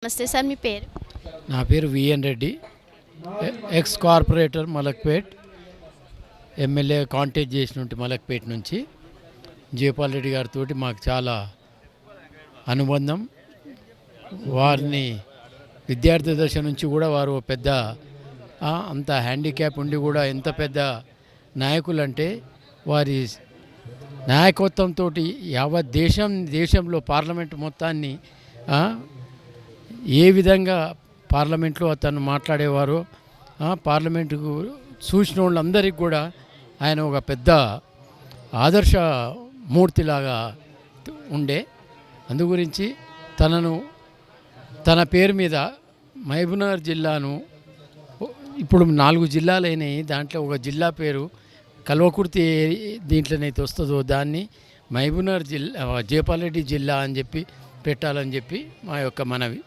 నమస్తే సార్, మీ పేరు? నా పేరు VN Reddy, ex corporator Malakpet, MLA contest చేసినట్టు మలక్పేట్ నుంచి. జయపాల్ రెడ్డి గారితో మాకు చాలా అనుబంధం. వారిని విద్యార్థి దశ నుంచి కూడా వారు పెద్ద అంత హ్యాండిక్యాప్ ఉండి కూడా ఎంత పెద్ద నాయకులు అంటే వారి నాయకత్వంతో యావత్ దేశంలో పార్లమెంట్ మొత్తాన్ని ఏ విధంగా పార్లమెంట్లో అతను మాట్లాడేవారో పార్లమెంటుకు చూసిన వాళ్ళందరికీ కూడా ఆయన ఒక పెద్ద ఆదర్శ మూర్తిలాగా ఉండే. అందుగురించి తన పేరు మీద మహబూబ్నగర్ జిల్లాను, ఇప్పుడు 4 జిల్లాలైనాయి, దాంట్లో ఒక జిల్లా పేరు కల్వకుర్తి దీంట్లోనైతే వస్తుందో దాన్ని మహబూబ్నగర్ జిల్లా, జయపాల్ రెడ్డి జిల్లా అని చెప్పి పెట్టాలని చెప్పి మా యొక్క మనవి.